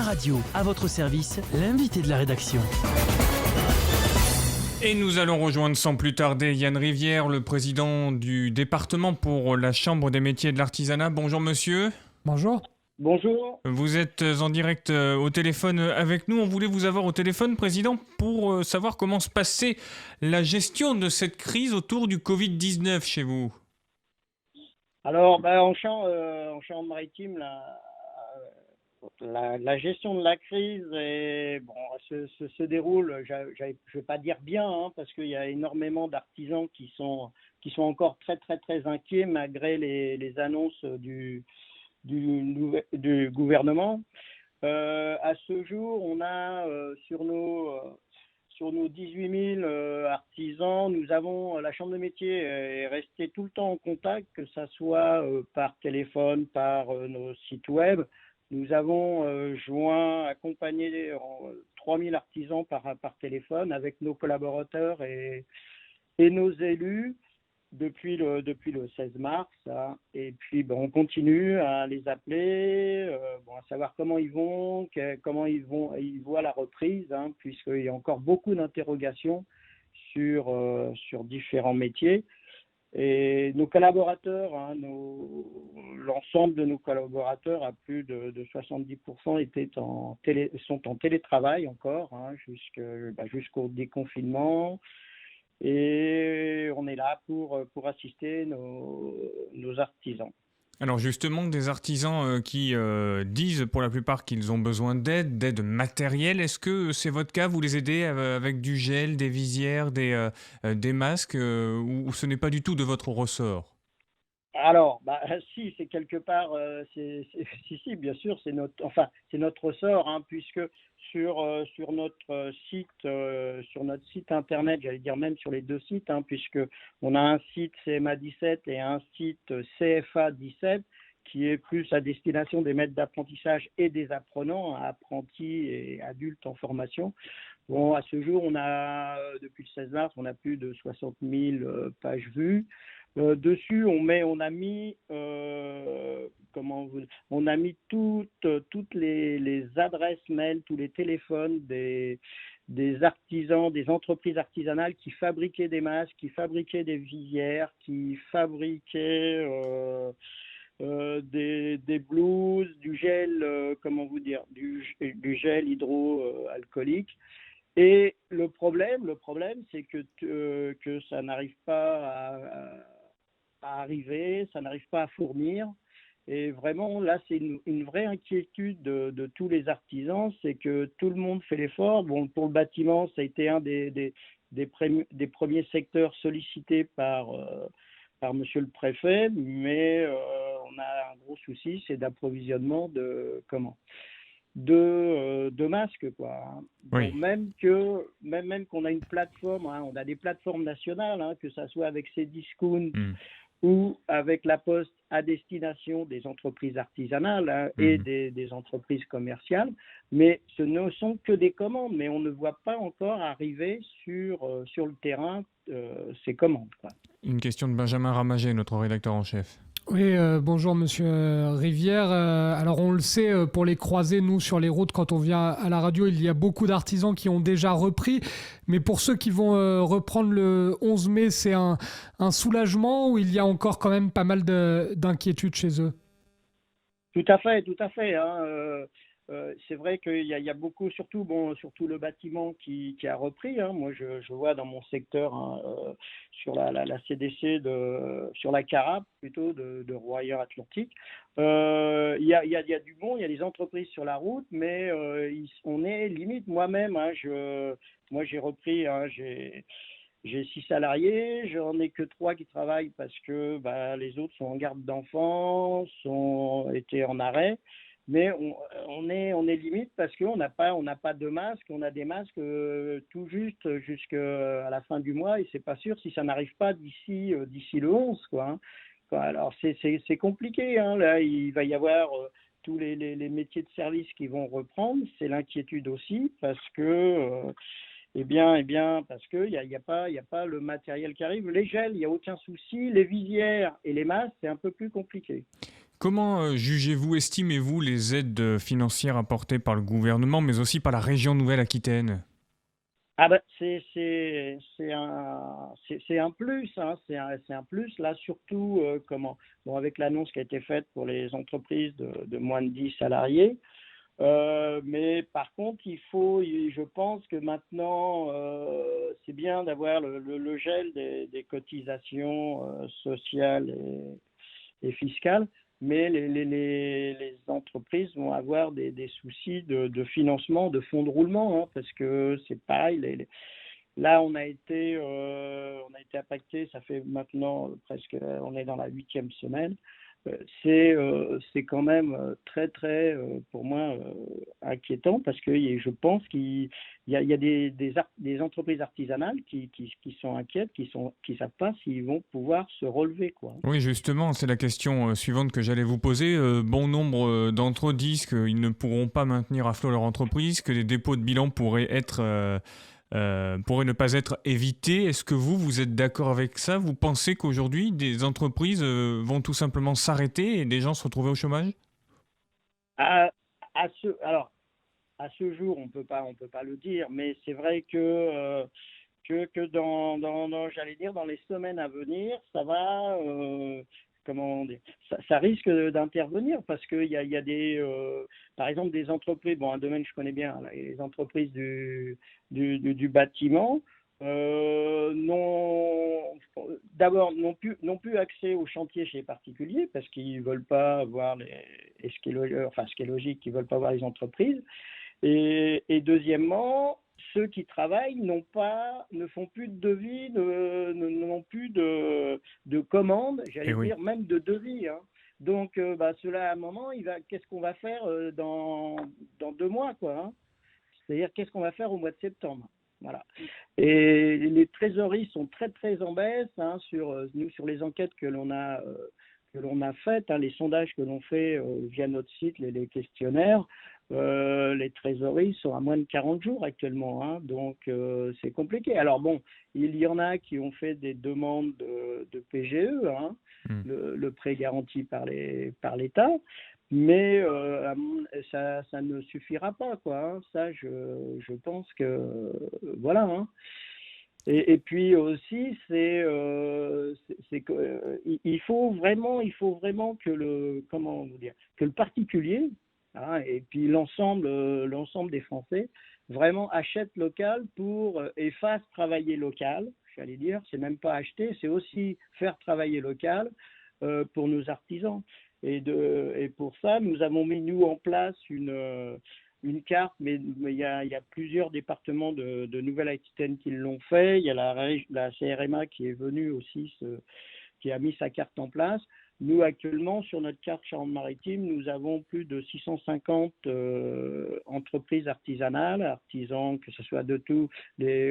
Radio, à votre service, l'invité de la rédaction. Et nous allons rejoindre sans plus tarder Yann Rivière, le président du département pour la Chambre des métiers et de l'artisanat. Bonjour monsieur. Bonjour. Bonjour. Vous êtes en direct au téléphone avec nous. On voulait vous avoir au téléphone, président, pour savoir comment se passait la gestion de cette crise autour du Covid-19 chez vous. Alors, en Charente-Maritime, la gestion de la crise se déroule, je ne vais pas dire bien, parce qu'il y a énormément d'artisans qui sont encore très très très inquiets malgré les annonces du gouvernement. À ce jour, on a sur nos 18 000 artisans, la Chambre des métiers est restée tout le temps en contact, que ce soit par téléphone, par nos sites web. Nous avons accompagné 3 000 artisans par téléphone avec nos collaborateurs et nos élus depuis le 16 mars. Et puis, on continue à les appeler, à savoir comment ils vont, ils voient la reprise, puisqu'il y a encore beaucoup d'interrogations sur différents métiers. Et nos collaborateurs, l'ensemble de nos collaborateurs, à plus de 70%, sont en télétravail encore, jusqu'au déconfinement. Et on est là pour assister nos artisans. Alors justement, des artisans qui disent pour la plupart qu'ils ont besoin d'aide matérielle. Est-ce que c'est votre cas? Vous les aidez avec du gel, des visières, des masques ou ce n'est pas du tout de votre ressort? Alors, si, c'est quelque part, si, bien sûr, c'est notre ressort, puisque sur notre site internet, j'allais dire même sur les deux sites, puisque on a un site CMA 17 et un site CFA 17, qui est plus à destination des maîtres d'apprentissage et des apprenants, apprentis et adultes en formation. Bon, à ce jour, depuis le 16 mars, on a plus de 60 000 pages vues. Dessus, on a mis toutes les adresses mail, tous les téléphones des artisans, des entreprises artisanales qui fabriquaient des masques, qui fabriquaient des visières, qui fabriquaient des blouses, du gel, du gel hydroalcoolique. Et le problème, c'est que ça n'arrive pas à arriver, ça n'arrive pas à fournir. Et vraiment, là, c'est une vraie inquiétude de tous les artisans, c'est que tout le monde fait l'effort. Bon, pour le bâtiment, ça a été un des premiers secteurs sollicités par monsieur le préfet, mais on a un gros souci, c'est d'approvisionnement de masques, quoi. Oui. Bon, même qu'on a une plateforme, on a des plateformes nationales, que ça soit avec Cdiscount ou avec la Poste à destination des entreprises artisanales et des entreprises commerciales, mais ce ne sont que des commandes, mais on ne voit pas encore arriver sur le terrain ces commandes, quoi. Une question de Benjamin Ramagé, notre rédacteur en chef. Oui, bonjour Monsieur Rivière. Alors on le sait, pour les croisés, nous sur les routes, quand on vient à la radio, il y a beaucoup d'artisans qui ont déjà repris. Mais pour ceux qui vont reprendre le 11 mai, c'est un soulagement ou il y a encore quand même pas mal d'inquiétudes chez eux? Tout à fait. C'est vrai qu'il y a beaucoup, surtout le bâtiment qui a repris. Moi, je vois dans mon secteur sur la CDC, sur la Carap plutôt de Royer-Atlantique. Il y a du bon, il y a des entreprises sur la route, mais on est limite. Moi-même, moi j'ai repris. J'ai 6 salariés, j'en ai que 3 qui travaillent parce que les autres sont en garde d'enfants, étaient en arrêt. Mais on est limite parce qu'on n'a pas de masque, on a des masques tout juste jusqu'à la fin du mois et c'est pas sûr si ça n'arrive pas d'ici le 11, quoi. Alors c'est compliqué, là il va y avoir tous les métiers de service qui vont reprendre, c'est l'inquiétude aussi parce que Parce qu'il y a pas le matériel qui arrive. Les gels, il n'y a aucun souci. Les visières et les masques, c'est un peu plus compliqué. Comment jugez-vous, estimez-vous les aides financières apportées par le gouvernement, mais aussi par la région Nouvelle-Aquitaine? Ah bah c'est un plus, hein, c'est un plus là, surtout avec l'annonce qui a été faite pour les entreprises de moins de 10 salariés. Mais par contre, je pense que maintenant, c'est bien d'avoir le gel des cotisations sociales et fiscales, mais les entreprises vont avoir des soucis de financement, de fonds de roulement, hein, parce que c'est pareil. Là, on a été impacté, ça fait maintenant presque, on est dans la 8e semaine. C'est quand même très, très, pour moi, inquiétant parce que je pense qu'il y a des entreprises artisanales qui sont inquiètes, qui savent pas s'ils vont pouvoir se relever, quoi. Oui, justement, c'est la question suivante que j'allais vous poser. Bon nombre d'entre eux disent qu'ils ne pourront pas maintenir à flot leur entreprise, que les dépôts de bilan pourraient ne pas être évités. Est-ce que vous êtes d'accord avec ça? Vous pensez qu'aujourd'hui, des entreprises vont tout simplement s'arrêter et des gens se retrouver au chômage? À, alors, à ce jour, on peut pas le dire, mais c'est vrai que j'allais dire, dans les semaines à venir, ça va, comment dire, ça risque d'intervenir parce qu'il y a par exemple, des entreprises, bon, un domaine que je connais bien, là, les entreprises du bâtiment, d'abord n'ont plus accès aux chantiers chez les particuliers parce qu'ils veulent pas avoir ce qui est logique, ils veulent pas voir les entreprises. Et deuxièmement, ceux qui travaillent ne font plus de devis, n'ont plus de commandes, Eh j'allais oui. dire même de devis, hein. Donc, cela, à un moment, qu'est-ce qu'on va faire dans 2 mois, quoi, hein. C'est-à-dire, qu'est-ce qu'on va faire au mois de septembre? Voilà. Et les trésoreries sont très, très en baisse, hein, sur les enquêtes que l'on a faites, hein, les sondages que l'on fait via notre site, les questionnaires. Les trésoreries sont à moins de 40 jours actuellement, hein, donc c'est compliqué. Alors bon, il y en a qui ont fait des demandes de PGE, hein, Hmm. le prêt garanti par l'État, mais ça ne suffira pas, quoi, hein. Ça, je pense que voilà, hein. Et puis aussi, c'est que il faut vraiment que comment vous dire, que le particulier, hein, et puis l'ensemble des Français vraiment achètent local et fassent travailler local. J'allais dire, c'est même pas acheter, c'est aussi faire travailler local pour nos artisans. Et pour ça, nous avons mis nous en place une carte, mais il y a plusieurs départements de Nouvelle-Aquitaine qui l'ont fait. Il y a la CRMA qui est venue aussi, qui a mis sa carte en place. Nous, actuellement, sur notre carte Charente-Maritime, nous avons plus de 650 entreprises artisanales, artisans, que ce soit de tout,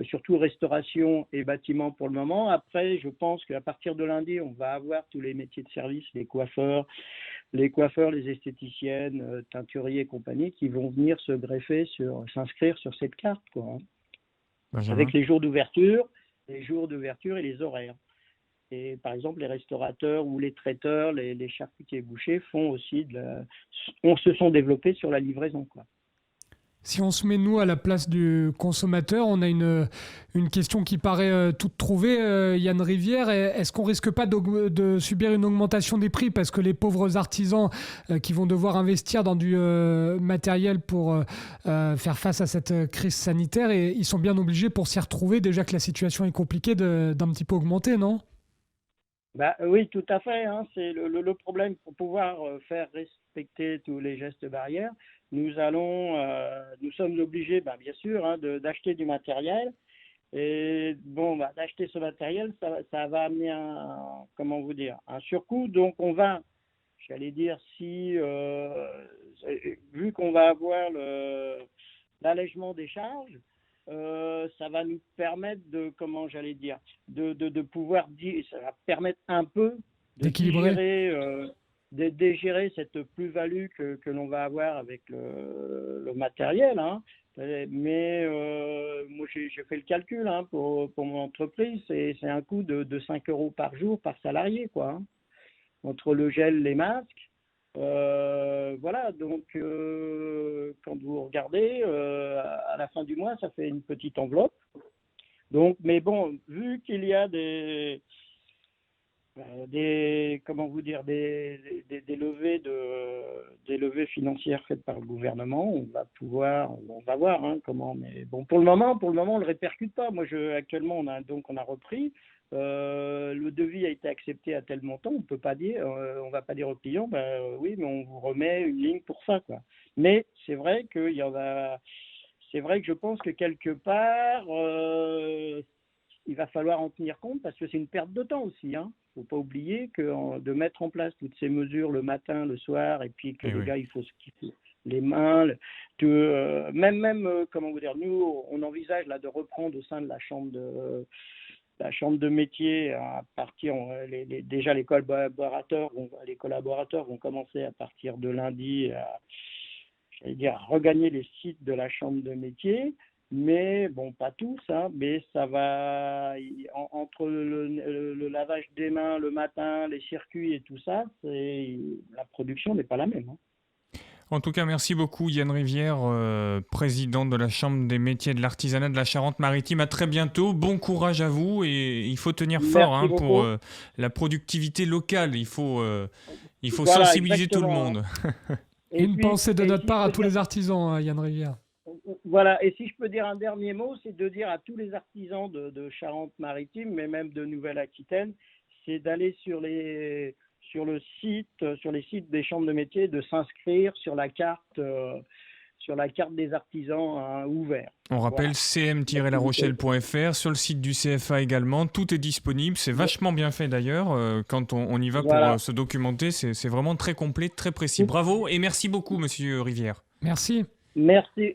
surtout restauration et bâtiment pour le moment. Après, je pense qu'à partir de lundi, on va avoir tous les métiers de service, les coiffeurs, les esthéticiennes, teinturiers et compagnie, qui vont venir s'inscrire sur cette carte, quoi, hein, Benjamin? avec les jours d'ouverture et les horaires. Et par exemple, les restaurateurs ou les traiteurs, les charcutiers et bouchers font aussi se sont développés sur la livraison, quoi. Si on se met, nous, à la place du consommateur, on a une question qui paraît toute trouvée, Yann Rivière. Est-ce qu'on risque pas de subir une augmentation des prix parce que les pauvres artisans qui vont devoir investir dans du matériel pour faire face à cette crise sanitaire, et ils sont bien obligés pour s'y retrouver, déjà que la situation est compliquée, d'un petit peu augmenter, non? Oui, tout à fait, hein. C'est le problème pour pouvoir faire respecter tous les gestes barrières. Nous sommes obligés, bien sûr, hein, d'acheter du matériel. Et bon, d'acheter ce matériel, ça va amener un surcoût. Donc, j'allais dire, vu qu'on va avoir l'allègement des charges, ça va nous permettre de pouvoir dire, ça va permettre un peu D'équilibrer. de digérer cette plus-value que l'on va avoir avec le matériel, hein, Mais moi, j'ai fait le calcul hein, pour mon entreprise. C'est un coût de 5 euros par jour par salarié, quoi, hein, entre le gel, les masques. Voilà, donc quand vous regardez, à la fin du mois, ça fait une petite enveloppe. Donc, mais bon, vu qu'il y a comment vous dire, des levées financières faites par le gouvernement, on va voir hein, comment. Mais bon, pour le moment, on le répercute pas. Moi, actuellement, on a repris. Le devis a été accepté à tel montant. On peut pas dire, on va pas dire au client, oui, mais on vous remet une ligne pour ça, quoi. Mais c'est vrai qu'il y en a. C'est vrai que je pense que quelque part, il va falloir en tenir compte parce que c'est une perte de temps aussi. Hein. Faut pas oublier que de mettre en place toutes ces mesures le matin, le soir, et puis que gars, il faut se kiffer les mains, comment vous dire, nous, on envisage là de reprendre au sein de la chambre de métier à partir, déjà les collaborateurs vont commencer à partir de lundi à regagner les sites de la chambre de métier. Mais bon, pas tous, hein, mais ça va entre le lavage des mains le matin, les circuits et tout ça, la production n'est pas la même. Hein. En tout cas, merci beaucoup Yann Rivière, président de la Chambre des métiers de l'artisanat de la Charente-Maritime. À très bientôt, bon courage à vous et il faut tenir fort hein, pour la productivité locale. Il faut voilà, sensibiliser exactement. Tout le monde. Et une pensée de notre part à tous les artisans, Yann Rivière. Voilà, et si je peux dire un dernier mot, c'est de dire à tous les artisans de Charente-Maritime, mais même de Nouvelle-Aquitaine, c'est d'aller sur les sites des chambres de métiers, de s'inscrire sur la carte des artisans hein, ouverts. On rappelle cm-larochelle.fr, sur le site du CFA également, tout est disponible, c'est vachement bien fait d'ailleurs, quand on y va pour se documenter, c'est vraiment très complet, très précis. Bravo et merci beaucoup Monsieur Rivière. Merci. Merci,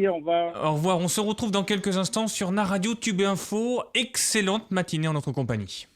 au revoir. Au revoir, on se retrouve dans quelques instants sur Na Radio Tube Info. Excellente matinée en notre compagnie.